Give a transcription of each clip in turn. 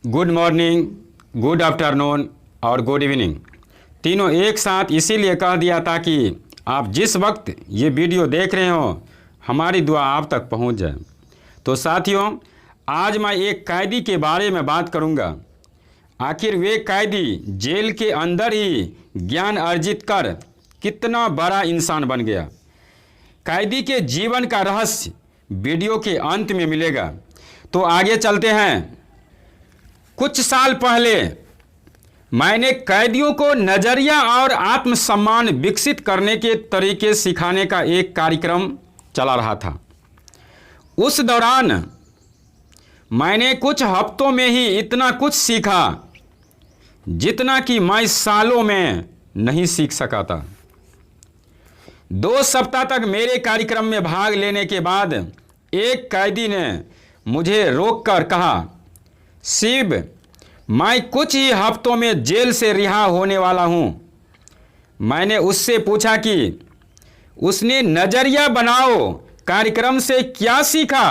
Good morning, good afternoon और good evening तीनों एक साथ इसीलिए कह दिया ताकि आप जिस वक्त ये वीडियो देख रहे हो हमारी दुआ आप तक पहुंच जाए। तो साथियों, आज मैं एक कैदी के बारे में बात करूंगा। आखिर वे कैदी जेल के अंदर ही ज्ञान अर्जित कर कितना बड़ा इंसान बन गया। कैदी के जीवन का रहस्य वीडियो के अंत में मिलेगा। तो आगे चलते हैं। कुछ साल पहले मैंने कैदियों को नज़रिया और आत्मसम्मान विकसित करने के तरीके सिखाने का एक कार्यक्रम चला रहा था। उस दौरान मैंने कुछ हफ्तों में ही इतना कुछ सीखा जितना कि मैं सालों में नहीं सीख सका था। 2 सप्ताह तक मेरे कार्यक्रम में भाग लेने के बाद एक कैदी ने मुझे रोककर कहा, शिव, मैं कुछ ही हफ्तों में जेल से रिहा होने वाला हूं। मैंने उससे पूछा कि उसने नज़रिया बनाओ कार्यक्रम से क्या सीखा।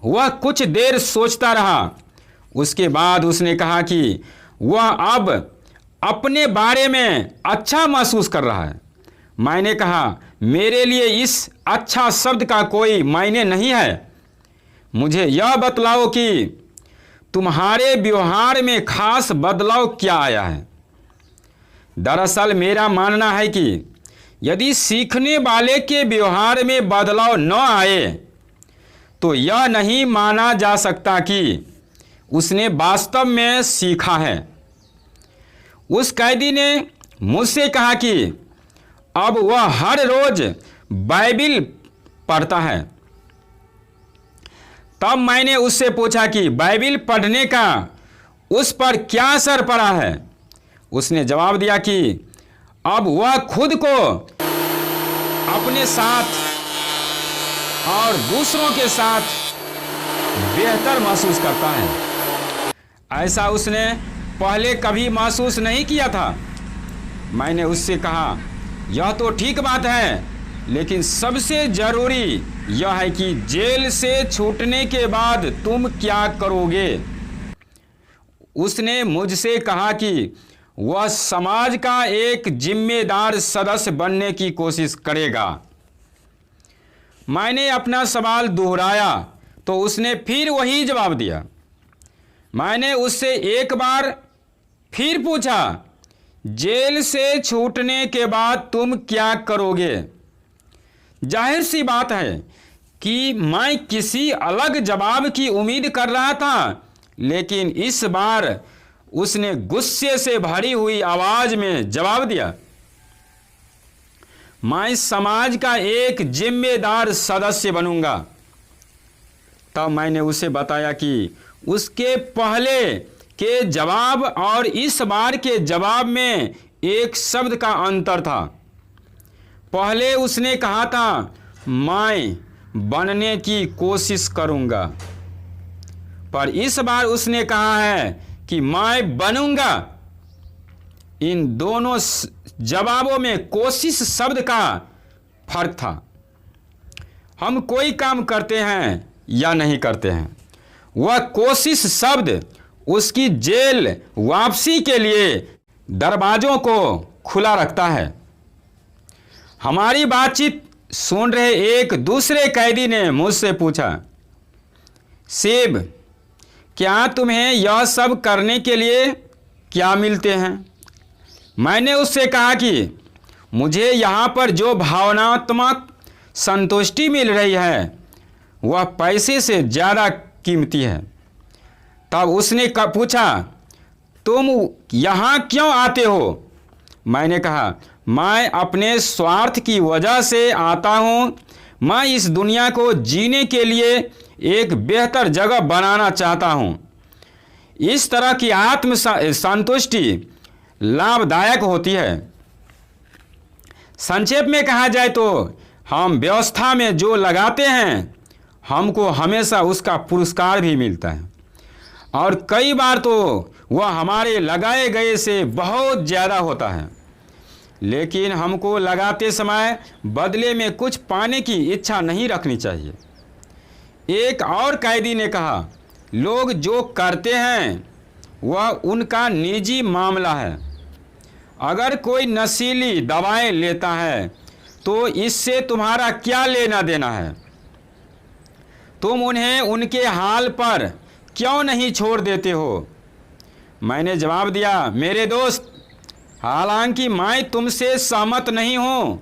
वह कुछ देर सोचता रहा। उसके बाद उसने कहा कि वह अब अपने बारे में अच्छा महसूस कर रहा है। मैंने कहा, मेरे लिए इस अच्छा शब्द का कोई मायने नहीं है। मुझे यह बतलाओ कि तुम्हारे व्यवहार में खास बदलाव क्या आया है। दरअसल मेरा मानना है कि यदि सीखने वाले के व्यवहार में बदलाव न आए तो यह नहीं माना जा सकता कि उसने वास्तव में सीखा है। उस कैदी ने मुझसे कहा कि अब वह हर रोज बाइबिल पढ़ता है। तब मैंने उससे पूछा कि बाइबिल पढ़ने का उस पर क्या असर पड़ा है। उसने जवाब दिया कि अब वह खुद को अपने साथ और दूसरों के साथ बेहतर महसूस करता है। ऐसा उसने पहले कभी महसूस नहीं किया था। मैंने उससे कहा, यह तो ठीक बात है, लेकिन सबसे ज़रूरी यह है कि जेल से छूटने के बाद तुम क्या करोगे। उसने मुझसे कहा कि वह समाज का एक जिम्मेदार सदस्य बनने की कोशिश करेगा। मैंने अपना सवाल दोहराया तो उसने फिर वही जवाब दिया। मैंने उससे एक बार फिर पूछा, जेल से छूटने के बाद तुम क्या करोगे। जाहिर सी बात है कि मैं किसी अलग जवाब की उम्मीद कर रहा था, लेकिन इस बार उसने गुस्से से भरी हुई आवाज में जवाब दिया, मैं समाज का एक जिम्मेदार सदस्य बनूंगा। तब मैंने उसे बताया कि उसके पहले के जवाब और इस बार के जवाब में एक शब्द का अंतर था। पहले उसने कहा था, मैं बनने की कोशिश करूंगा, पर इस बार उसने कहा है कि मैं बनूंगा। इन दोनों जवाबों में कोशिश शब्द का फर्क था। हम कोई काम करते हैं या नहीं करते हैं, वह कोशिश शब्द उसकी जेल वापसी के लिए दरवाजों को खुला रखता है। हमारी बातचीत सुन रहे एक दूसरे कैदी ने मुझसे पूछा, शिव, क्या तुम्हें यह सब करने के लिए क्या मिलते हैं। मैंने उससे कहा कि मुझे यहाँ पर जो भावनात्मक संतुष्टि मिल रही है वह पैसे से ज़्यादा कीमती है। तब उसने पूछा, तुम यहाँ क्यों आते हो। मैंने कहा, मैं अपने स्वार्थ की वजह से आता हूँ। मैं इस दुनिया को जीने के लिए एक बेहतर जगह बनाना चाहता हूँ। इस तरह की आत्म संतुष्टि लाभदायक होती है। संक्षेप में कहा जाए तो हम व्यवस्था में जो लगाते हैं हमको हमेशा उसका पुरस्कार भी मिलता है, और कई बार तो वह हमारे लगाए गए से बहुत ज़्यादा होता है। लेकिन हमको लगाते समय बदले में कुछ पाने की इच्छा नहीं रखनी चाहिए। एक और कैदी ने कहा, लोग जो करते हैं वह उनका निजी मामला है। अगर कोई नशीली दवाएं लेता है तो इससे तुम्हारा क्या लेना देना है? तुम उन्हें उनके हाल पर क्यों नहीं छोड़ देते हो? मैंने जवाब दिया, मेरे दोस्त, हालांकि मैं तुमसे सहमत नहीं हूं,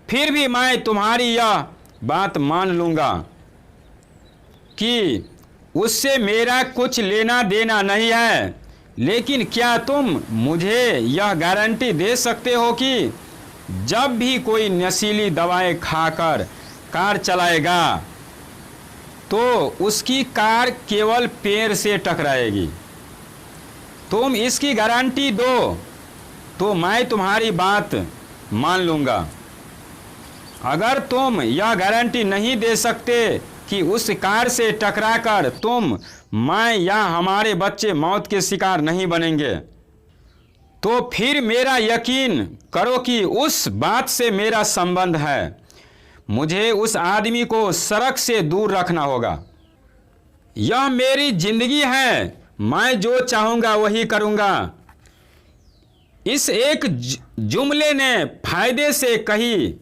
फिर भी मैं तुम्हारी यह बात मान लूंगा कि उससे मेरा कुछ लेना देना नहीं है। लेकिन क्या तुम मुझे यह गारंटी दे सकते हो कि जब भी कोई नशीली दवाएं खाकर कार चलाएगा तो उसकी कार केवल पेड़ से टकराएगी? तुम इसकी गारंटी दो तो मैं तुम्हारी बात मान लूँगा। अगर तुम यह गारंटी नहीं दे सकते कि उस कार से टकराकर तुम, मैं या हमारे बच्चे मौत के शिकार नहीं बनेंगे, तो फिर मेरा यकीन करो कि उस बात से मेरा संबंध है। मुझे उस आदमी को सड़क से दूर रखना होगा। यह मेरी जिंदगी है, मैं जो चाहूँगा वही करूँगा। इस एक जुमले ने फायदे से कहीं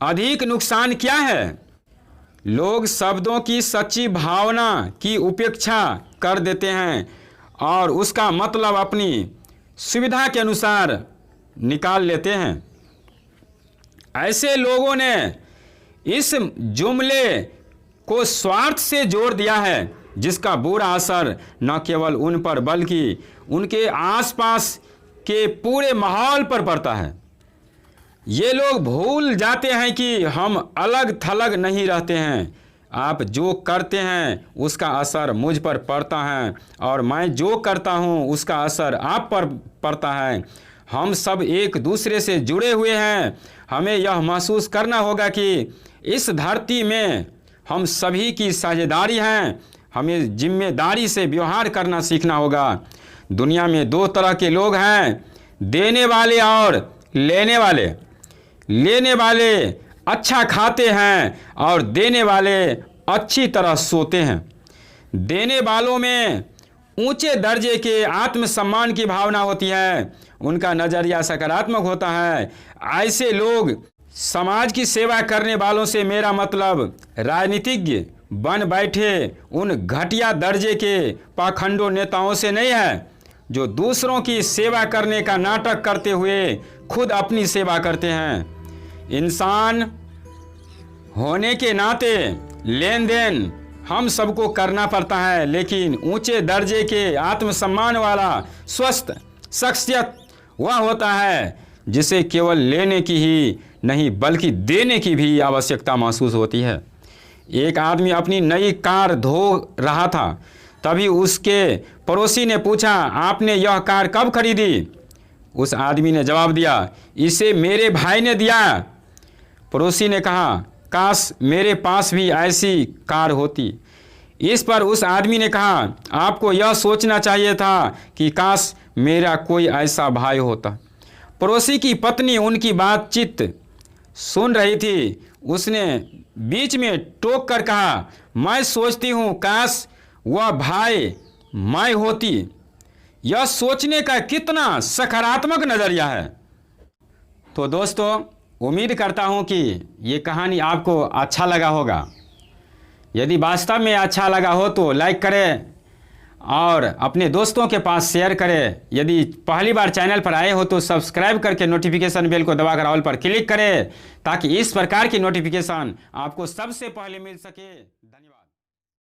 अधिक नुकसान क्या है? लोग शब्दों की सच्ची भावना की उपेक्षा कर देते हैं और उसका मतलब अपनी सुविधा के अनुसार निकाल लेते हैं। ऐसे लोगों ने इस जुमले को स्वार्थ से जोड़ दिया है, जिसका बुरा असर न केवल उन पर बल्कि उनके आसपास के पूरे माहौल पर पड़ता है। ये लोग भूल जाते हैं कि हम अलग थलग नहीं रहते हैं। आप जो करते हैं उसका असर मुझ पर पड़ता है और मैं जो करता हूँ उसका असर आप पर पड़ता है। हम सब एक दूसरे से जुड़े हुए हैं। हमें यह महसूस करना होगा कि इस धरती में हम सभी की साझेदारी है। हमें जिम्मेदारी से व्यवहार करना सीखना होगा। दुनिया में दो तरह के लोग हैं, देने वाले और लेने वाले। लेने वाले अच्छा खाते हैं और देने वाले अच्छी तरह सोते हैं। देने वालों में ऊंचे दर्जे के आत्मसम्मान की भावना होती है, उनका नज़रिया सकारात्मक होता है। ऐसे लोग समाज की सेवा करने वालों से मेरा मतलब राजनीतिज्ञ बन बैठे उन घटिया दर्जे के पाखंडों नेताओं से नहीं है, जो दूसरों की सेवा करने का नाटक करते हुए खुद अपनी सेवा करते हैं। इंसान होने के नाते लेन देन हम सबको करना पड़ता है, लेकिन ऊंचे दर्जे के आत्मसम्मान वाला स्वस्थ शख्सियत वह होता है जिसे केवल लेने की ही नहीं बल्कि देने की भी आवश्यकता महसूस होती है। एक आदमी अपनी नई कार धो रहा था, तभी उसके पड़ोसी ने पूछा, आपने यह कार कब खरीदी? उस आदमी ने जवाब दिया, इसे मेरे भाई ने दिया। पड़ोसी ने कहा, काश मेरे पास भी ऐसी कार होती। इस पर उस आदमी ने कहा, आपको यह सोचना चाहिए था कि काश मेरा कोई ऐसा भाई होता। पड़ोसी की पत्नी उनकी बातचीत सुन रही थी। उसने बीच में टोक कर कहा, मैं सोचती हूँ काश वह भाई मैं होती। यह सोचने का कितना सकारात्मक नज़रिया है। तो दोस्तों, उम्मीद करता हूँ कि ये कहानी आपको अच्छा लगा होगा। यदि वास्तव में अच्छा लगा हो तो लाइक करें और अपने दोस्तों के पास शेयर करें। यदि पहली बार चैनल पर आए हो तो सब्सक्राइब करके नोटिफिकेशन बेल को दबाकर ऑल पर क्लिक करें, ताकि इस प्रकार की नोटिफिकेशन आपको सबसे पहले मिल सके। धन्यवाद।